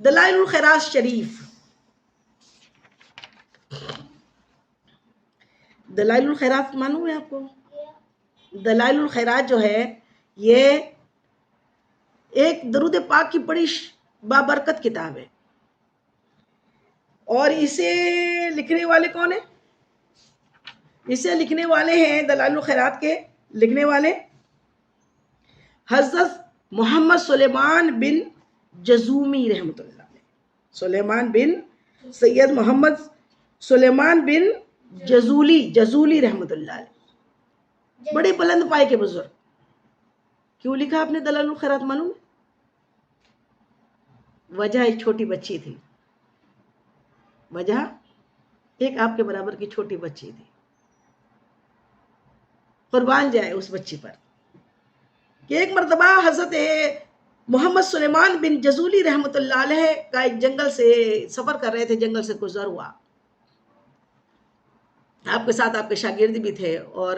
دلائل الخیرات شریف، دلائل الخیرات معلوم ہے آپ کو؟ دلائل الخیرات جو ہے یہ ایک درود پاک کی بڑی بابرکت کتاب ہے، اور اسے لکھنے والے کون ہیں؟ اسے لکھنے والے ہیں، دلائل الخیرات کے لکھنے والے حضرت محمد سلیمان بن جزومی رحمۃ اللہ علیہ، سلیمان بن سید محمد سلیمان بن جزولی رحمۃ اللہ علیہ، بڑے بلند پائے کے بزرگ۔ کیوں لکھا آپ نے دلائل الخیرات معلوم ہے؟ وجہ ایک چھوٹی بچی تھی، وجہ ایک آپ کے برابر کی چھوٹی بچی تھی، قربان جائے اس بچی پر، کہ ایک مرتبہ حضرت محمد سلیمان بن جزولی رحمۃ اللہ علیہ کا ایک جنگل سے سفر کر رہے تھے، جنگل سے گزر ہوا، آپ کے ساتھ آپ کے شاگرد بھی تھے، اور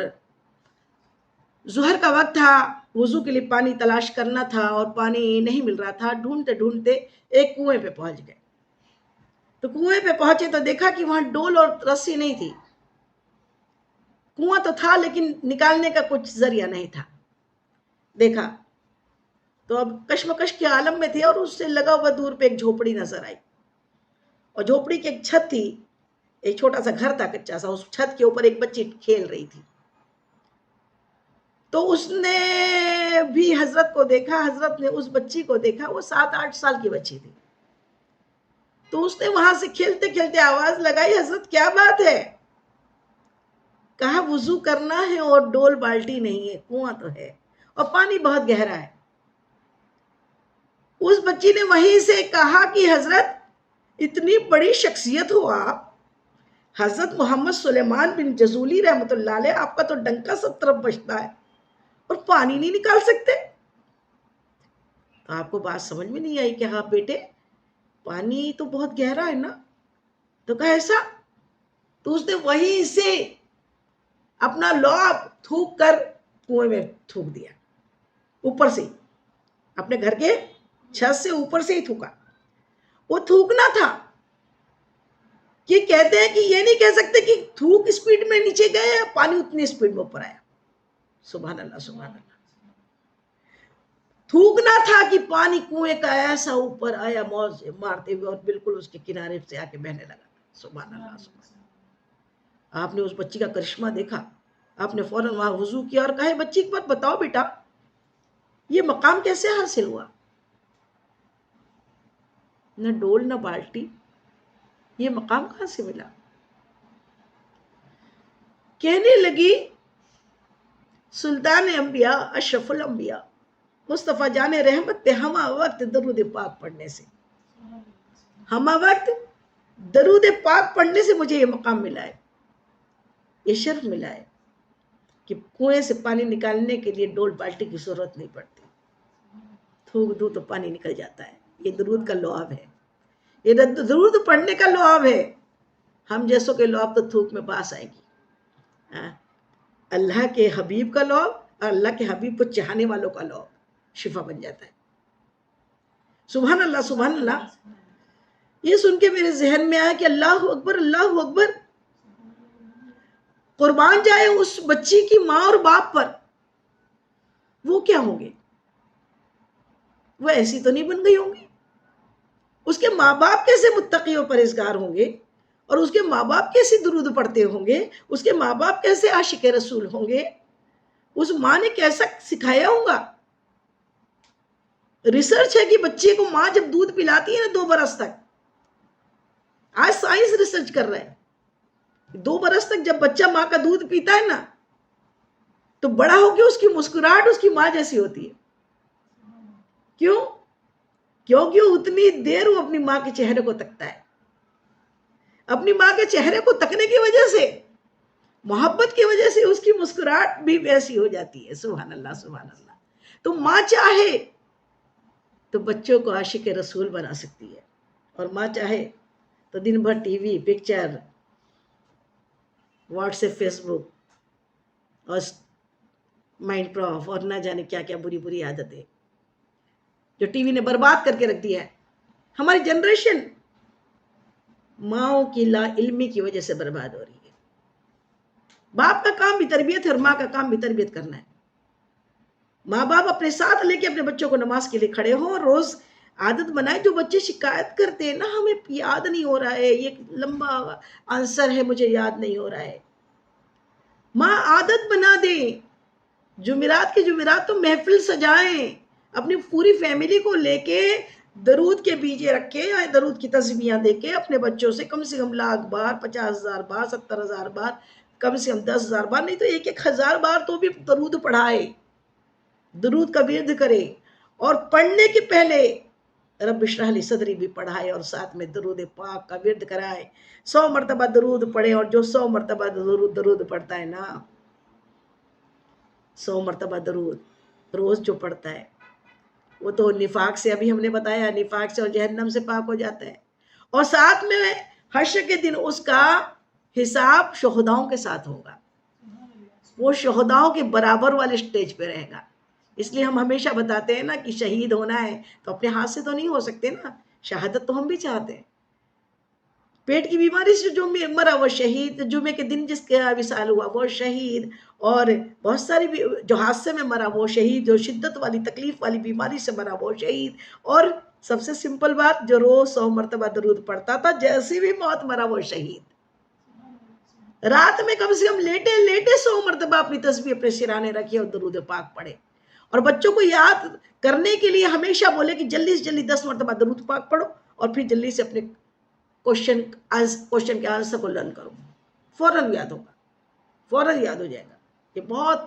ظہر کا وقت تھا، وضو کے لیے پانی تلاش کرنا تھا اور پانی نہیں مل رہا تھا، ڈھونڈتے ڈھونڈتے ایک کنویں پہ پہنچ گئے۔ تو کنویں پہ پہنچے تو دیکھا کہ وہاں ڈول اور رسی نہیں تھی، کنواں تو تھا لیکن نکالنے کا کچھ ذریعہ نہیں تھا۔ دیکھا تو اب کشمکش کے عالم میں تھے، اور اس سے لگا ہوا دور پہ ایک جھوپڑی نظر آئی، اور جھوپڑی کی ایک چھت تھی، ایک چھوٹا سا گھر تھا کچا سا، اس چھت کے اوپر ایک بچی کھیل رہی تھی۔ تو اس نے بھی حضرت کو دیکھا، حضرت نے اس بچی کو دیکھا، وہ 7-8 سال کی بچی تھی۔ تو اس نے وہاں سے کھیلتے کھیلتے آواز لگائی، حضرت کیا بات ہے؟ کہا وضو کرنا ہے اور ڈول بالٹی نہیں ہے، کنواں تو ہے اور پانی بہت گہرا ہے۔ اس بچی نے وہیں سے کہا کہ حضرت اتنی بڑی شخصیت ہو آپ، حضرت محمد سلیمان بن جزولی رحمۃ اللہ علیہ، آپ کا تو ڈنکا سب طرف بجتا ہے اور پانی نہیں نکال سکتے؟ تو آپ کو بات سمجھ میں نہیں آئی کہ ہاں بیٹے پانی تو بہت گہرا ہے نا؟ تو کہا ایسا؟ تو اس نے وہیں سے اپنا لعاب تھوک کر کنویں میں تھوک دیا، اوپر سے اپنے گھر کے چھت سے اوپر سے ہی تھوکا۔ وہ تھوکنا تھا کہ کہتے ہیں کہ یہ نہیں کہہ سکتے کہ تھوک اسپیڈ میں نیچے گئے، پانی اتنی اسپیڈ میں اوپر آیا۔ سبحان اللہ سبحان اللہ۔ تھوکنا تھا کہ پانی کنویں کا ایسا اوپر آیا موج مارتے ہوئے، اور بالکل اس کے کنارے سے آ کے بہنے لگا۔ سبحان اللہ سبحان اللہ۔ آپ نے اس بچی کا کرشمہ دیکھا، آپ نے فوراً وہاں وضو کیا اور کہا بچی ایک بات بتاؤ بیٹا، یہ مقام کیسے حاصل ہوا؟ نہ ڈول نہ بالٹی، یہ مقام کہاں سے ملا؟ کہنے لگی سلطان انبیاء اشرف الانبیاء مصطفیٰ جان رحمت پہ ہمہ وقت درود پاک پڑھنے سے، ہمہ وقت درود پاک پڑھنے سے مجھے یہ مقام ملا ہے، یہ شرف ملا ہے کہ کنویں سے پانی نکالنے کے لیے ڈول بالٹی کی ضرورت نہیں پڑتی، تھوک دو تو پانی نکل جاتا ہے۔ یہ درود کا لعاب ہے، یہ درود پڑھنے کا لعاب ہے۔ ہم جیسوں کے لعاب تو تھوک میں پاس آئے گی، اللہ کے حبیب کا لعاب اور اللہ کے حبیب کو چاہنے والوں کا لعاب شفا بن جاتا ہے۔ سبحان اللہ سبحان اللہ۔ یہ سن کے میرے ذہن میں آیا کہ اللہ اکبر اللہ اکبر، قربان جائے اس بچی کی ماں اور باپ پر، وہ کیا ہوں گے؟ وہ ایسی تو نہیں بن گئی ہوں گی؟ اس کے ماں باپ کیسے متقی و پرہیزگار ہوں گے، اور اس کے ماں باپ کیسے درود پڑھتے ہوں گے، اس کے ماں باپ کیسے عاشق رسول ہوں گے، اس ماں نے کیسا سکھایا ہوگا؟ ریسرچ ہے کہ بچے کو ماں جب دودھ پلاتی ہے نا 2 برس تک، آج سائنس ریسرچ کر رہا ہے، 2 برس تک جب بچہ ماں کا دودھ پیتا ہے نا تو بڑا ہو کے اس کی مسکراہٹ اس کی ماں جیسی ہوتی ہے۔ کیوں؟ کیونکہ اتنی دیر وہ اپنی ماں کے چہرے کو تکتا ہے، اپنی ماں کے چہرے کو تکنے کی وجہ سے، محبت کی وجہ سے اس کی مسکراہٹ بھی ویسی ہو جاتی ہے۔ سبحان اللہ سبحان اللہ۔ تو ماں چاہے تو بچوں کو عاشق رسول بنا سکتی ہے، اور ماں چاہے تو دن بھر T V picture WhatsApp Facebook اور مائنڈ پراف اور نہ جانے کیا کیا بری بری عادتیں جو ٹی وی نے برباد کر کے رکھ دیا ہے، ہماری جنریشن ماؤں کی لا علمی کی وجہ سے برباد ہو رہی ہے. باپ کا کام بھی تربیت ہے اور ماں کا کام بھی تربیت کرنا ہے. ماں باپ اپنے ساتھ لے کے اپنے بچوں کو نماز کے لیے کھڑے ہوں اور روز عادت بنائے. جو بچے شکایت کرتے ہیں نا ہمیں یاد نہیں ہو رہا ہے, یہ لمبا آنسر ہے مجھے یاد نہیں ہو رہا ہے, ماں عادت بنا دیں. جمعرات کے جمعرات تو محفل سجائیں, اپنی پوری فیملی کو لے کے درود کے بیجے رکھے یا درود کی تسبیحاں دے کے اپنے بچوں سے کم 1,00,000 بار, 50,000 بار, 70,000 بار, کم سے کم 10,000 بار, نہیں تو 1,000 بار تو بھی درود پڑھائے, درود کا ورد کرے. اور پڑھنے کے پہلے رب اشرح لی صدری بھی پڑھائے اور ساتھ میں درود پاک کا ورد کرائے. 100 مرتبہ درود پڑھے, اور جو 100 مرتبہ درود پڑھتا ہے نا, 100 مرتبہ درود روز جو پڑھتا ہے, وہ تو نفاق سے, ابھی ہم نے بتایا, نفاق سے اور جہنم سے پاک ہو جاتا ہے. اور ساتھ میں حشر کے دن اس کا حساب شہداؤں کے ساتھ ہوگا, وہ شہداؤں کے برابر والے سٹیج پہ رہے گا. اس لیے ہم ہمیشہ بتاتے ہیں نا کہ شہید ہونا ہے تو اپنے ہاتھ سے تو نہیں ہو سکتے نا, شہادت تو ہم بھی چاہتے ہیں. پیٹ کی بیماری سے جو مرا وہ شہید, جمعے کے دن جس کا وصال ہوا وہ شہید, اور بہت ساری جو حادثے میں مرا وہ شہید, جو شدت والی تکلیف والی بیماری سے مرا وہ شہید, اور سب سے سمپل بات جو روز 100 مرتبہ درود پڑھتا تھا جیسی بھی موت مرا وہ شہید. رات میں کم سے کم لیٹے لیٹے 100 مرتبہ اپنی تسبیح اپنے سرانے رکھے اور درود پاک پڑھے. اور بچوں کو یاد کرنے کے لیے ہمیشہ بولے کہ جلدی سے جلدی 10 مرتبہ درود پاک پڑھو اور پھر جلدی سے اپنے کوشچن کے آنسر کو لرن کرو, فوراً یاد ہوگا, فوراً یاد ہو جائے گا. یہ بہت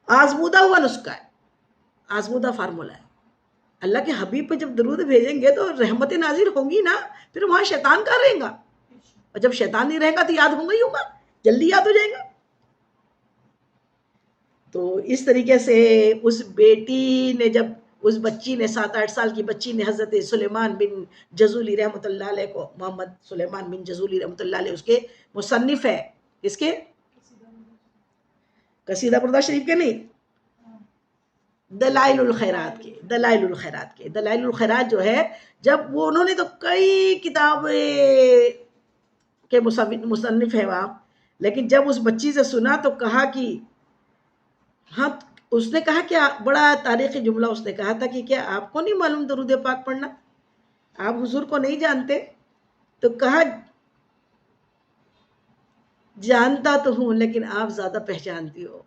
آزمودہ ہوا نسخہ ہے, آزمودہ فارمولہ ہے. اللہ کے حبیب پہ جب درود بھیجیں گے تو رحمت نازل ہوں گی نا, پھر وہاں شیطان کہاں رہے گا, اور جب شیطان نہیں رہے گا تو یاد ہوگا ہی ہوگا, جلدی یاد ہو جائے گا. تو اس طریقے سے اس بیٹی نے, جب اس بچی نے 7-8 سال کی بچی نے حضرت سلیمان بن جزولی رحمۃ اللہ علیہ کو, محمد سلیمان بن جزولی رحمۃ اللہ علیہ اس کے مصنف ہے, اس کے قصیدہ بردہ شریف کے نہیں, دلائل الخیرات کے. دلائل الخیرات کے, دلائل الخیرات جو ہے, جب وہ انہوں نے تو کئی کتابیں کے مصنف ہے وہاں, لیکن جب اس بچی سے سنا تو کہا کہ ہاں, اس نے کہا کہ بڑا تاریخی جملہ اس نے کہا تھا کہ کیا آپ کو نہیں معلوم درود پاک پڑھنا, آپ حضور کو نہیں جانتے؟ تو کہا جانتا تو ہوں لیکن آپ زیادہ پہچانتی ہو,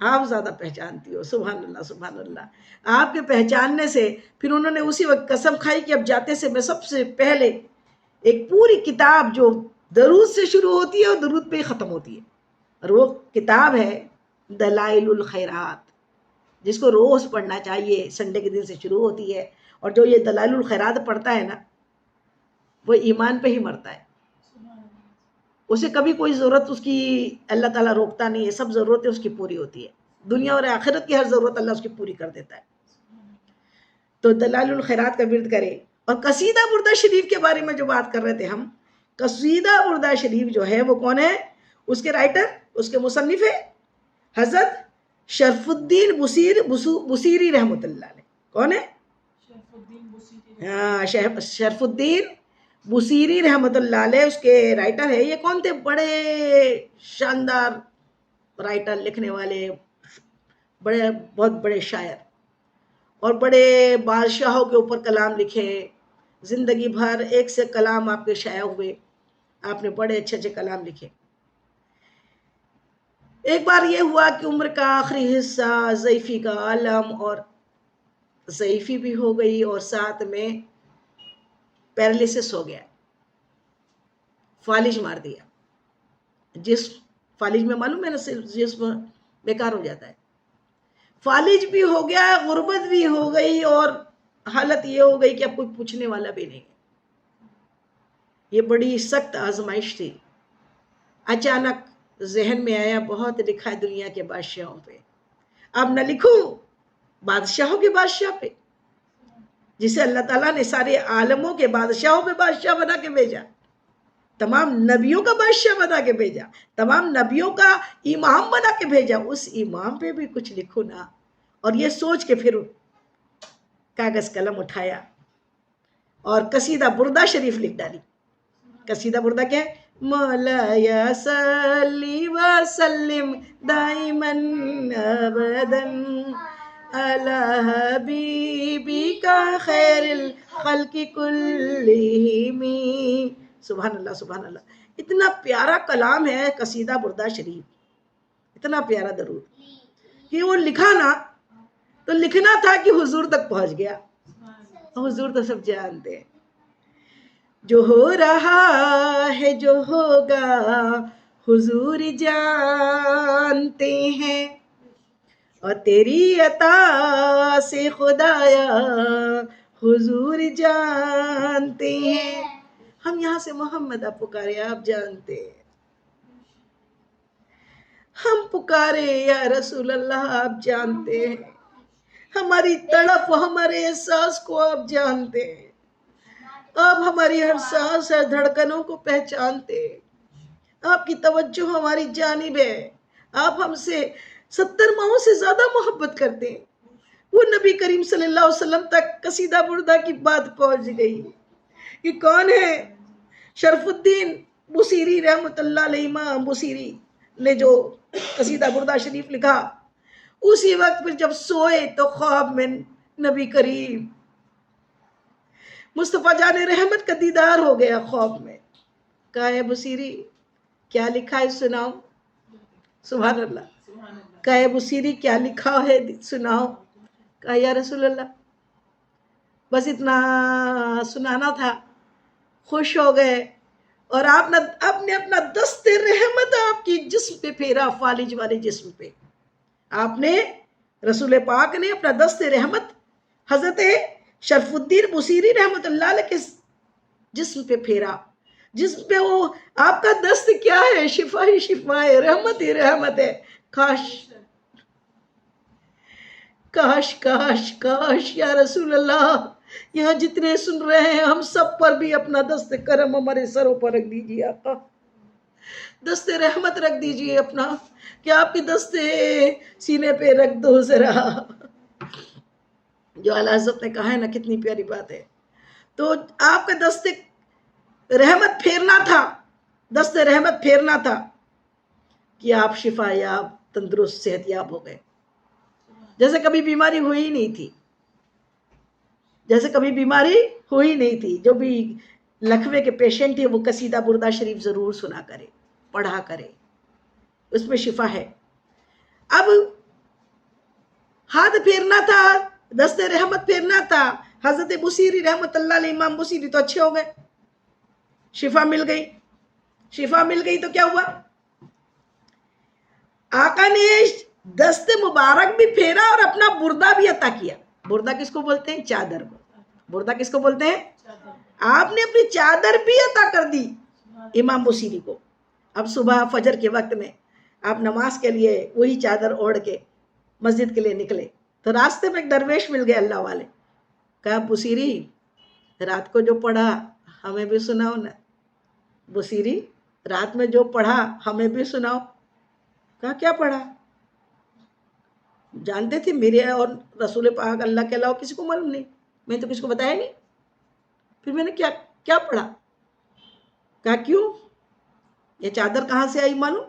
آپ زیادہ پہچانتی ہو. سبحان اللہ سبحان اللہ. آپ کے پہچاننے سے پھر انہوں نے اسی وقت قسم کھائی کہ اب جاتے سے میں سب سے پہلے ایک پوری کتاب جو درود سے شروع ہوتی ہے اور درود پہ ختم ہوتی ہے, اور وہ کتاب ہے دلائل الخیرات, جس کو روز پڑھنا چاہیے. سنڈے کے دن سے شروع ہوتی ہے, اور جو یہ دلائل الخیرات پڑھتا ہے نا وہ ایمان پہ ہی مرتا ہے. اسے کبھی کوئی ضرورت اس کی اللہ تعالیٰ روکتا نہیں ہے, سب ضرورتیں اس کی پوری ہوتی ہے, دنیا اور آخرت کی ہر ضرورت اللہ اس کی پوری کر دیتا ہے. تو دلائل الخیرات کا ورد کرے. اور قصیدہ بردہ شریف کے بارے میں جو بات کر رہے تھے ہم, قصیدہ بردہ شریف جو ہے وہ کون ہے, اس کے رائٹر, اس کے مصنف ہے حضرت شرف الدین بصیری رحمۃ اللہ علیہ. کون ہے؟ ہاں, شرف الدین بصیری رحمۃ اللہ علیہ اس کے رائٹر ہے. یہ کون تھے؟ بڑے شاندار رائٹر, لکھنے والے, بڑے بہت بڑے شاعر, اور بڑے بادشاہوں کے اوپر کلام لکھے. زندگی بھر ایک سے کلام آپ کے شائع ہوئے, آپ نے بڑے اچھے اچھے کلام لکھے. ایک بار یہ ہوا کہ عمر کا آخری حصہ ضعیفی کا عالم, اور ضعیفی بھی ہو گئی اور ساتھ میں پیرالیسس ہو گیا, فالج مار دیا. جسم فالج میں معلوم ہے نا, جسم بیکار ہو جاتا ہے. فالج بھی ہو گیا, غربت بھی ہو گئی, اور حالت یہ ہو گئی کہ اب کوئی پوچھنے والا بھی نہیں. یہ بڑی سخت آزمائش تھی. اچانک ذہن میں آیا بہت لکھا ہے دنیا کے بادشاہوں پہ, اب نہ لکھوں بادشاہوں کے بادشاہ پہ, جسے اللہ تعالیٰ نے سارے عالموں کے بادشاہوں پہ بادشاہ بنا کے بھیجا, تمام نبیوں کا بادشاہ بنا کے بھیجا, تمام نبیوں کا امام بنا کے بھیجا, اس امام پہ بھی کچھ لکھو نا. اور یہ سوچ کے پھر کاغذ قلم اٹھایا اور قصیدہ بردہ شریف لکھ ڈالی. قصیدہ بردہ کیا ہے؟ مولایا صلی وسلم دائماً ابداً علی حبیبک خیر الخلق کلہم. سبحان اللہ سبحان اللہ. اتنا پیارا کلام ہے قصیدہ بردہ شریف، اتنا پیارا درود کہ وہ لکھا نا تو لکھنا تھا کہ حضور تک پہنچ گیا. حضور تو سب جانتے ہیں. جو ہو رہا ہے جو ہوگا حضور جانتے ہیں، اور تیری عطا سے خدایا حضور جانتے ہیں. ہم یہاں سے محمد آپ پکارے آپ جانتے ہیں، ہم پکارے یا رسول اللہ آپ جانتے ہیں، ہماری تڑپ ہمارے احساس کو آپ جانتے ہیں، آپ ہماری ہر سانس ہر دھڑکنوں کو پہچانتے ہیں. آپ کی توجہ ہماری جانب ہے. آپ ہم سے 70 ماہوں سے زیادہ محبت کرتے ہیں. وہ نبی کریم صلی اللہ علیہ وسلم تک قصیدہ بردہ کی بات پہنچ گئی. یہ کون ہے؟ شرف الدین بصیری رحمۃ اللہ علیہ. امام بصیری نے جو قصیدہ بردہ شریف لکھا، اسی وقت پھر جب سوئے تو خواب میں نبی کریم مصطفیٰ جان رحمت کا دیدار ہو گیا. خواب میں کہا ہے بصیری کیا لکھا ہے سناؤ. سبحان اللہ. کہا ہے بصیری کیا لکھا ہے سناؤ. کہا یا رسول اللہ بس اتنا سنانا تھا. خوش ہو گئے اور آپ نے اپنا دست رحمت آپ کی جسم پہ پھیرا، فالج والے جسم پہ. آپ نے رسول پاک نے اپنا دست رحمت حضرت شرف الدین بصیری رحمت اللہ علیہ کے جسم پہ پھیرا. جسم پہ وہ آپ کا دست کیا ہے؟ شفا ہی شفا ہے، رحمت ہی رحمت ہے. کاش کاش کاش کاش یا رسول اللہ یہاں جتنے سن رہے ہیں ہم سب پر بھی اپنا دست کرم ہمارے سروں پر رکھ دیجیے. آقا دست رحمت رکھ دیجیے اپنا، کہ آپ کی دست سینے پہ رکھ دو ذرا. جو اعلیٰ حضرت نے کہا ہے نا کتنی پیاری بات ہے. تو آپ کا دست رحمت پھیرنا تھا، دست رحمت پھیرنا تھا کہ آپ شفا یاب تندرست صحت یاب ہو گئے. جیسے کبھی بیماری ہوئی نہیں تھی، جیسے کبھی بیماری ہوئی نہیں تھی. جو بھی لکھوے کے پیشنٹ ہیں وہ قصیدہ بردہ شریف ضرور سنا کرے، پڑھا کرے، اس میں شفا ہے. اب ہاتھ پھیرنا تھا، دست رحمت پھیرنا تھا. حضرت بصیری رحمت اللہ علیہ، امام بصیری تو اچھے ہو گئے، شفا مل گئی. شفا مل گئی تو کیا ہوا؟ آقا نے دست مبارک بھی پھیرا اور اپنا بردہ بھی عطا کیا. بردہ کس کو بولتے ہیں؟ چادر کو. بردہ کس کو بولتے ہیں؟ آپ نے اپنی چادر بھی عطا کر دی امام بصیری کو. اب صبح فجر کے وقت میں آپ نماز کے لیے وہی چادر اوڑھ کے مسجد کے لیے نکلے تو راستے میں ایک درویش مل گئے اللہ والے. کہا بصیری رات کو جو پڑھا ہمیں بھی سناؤ نا. بصیری رات میں جو پڑھا ہمیں بھی سناؤ. کہا کیا پڑھا؟ جانتے تھے میرے اور رسول پاک اللہ کے علاوہ کسی کو معلوم نہیں، میں تو کسی کو بتایا نہیں. پھر میں نے کیا پڑھا؟ کہا کیوں؟ یہ چادر کہاں سے آئی معلوم؟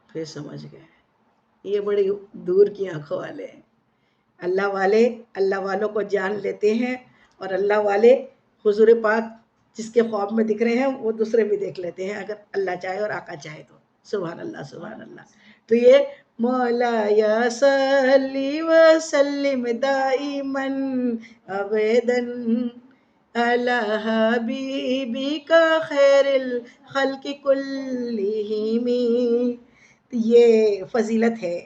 پھر سمجھ گئے یہ بڑی دور کی آنکھوں والے ہیں. اللہ والوں کو جان لیتے ہیں، اور اللہ والے حضور پاک جس کے خواب میں دکھ رہے ہیں وہ دوسرے بھی دیکھ لیتے ہیں اگر اللہ چاہے اور آقا چاہے تو. سبحان اللہ سبحان اللہ. تو یہ مولایا صلی وسلم دائماً ابداً علی حبیبک خیر الخلق کلہم. یہ فضیلت ہے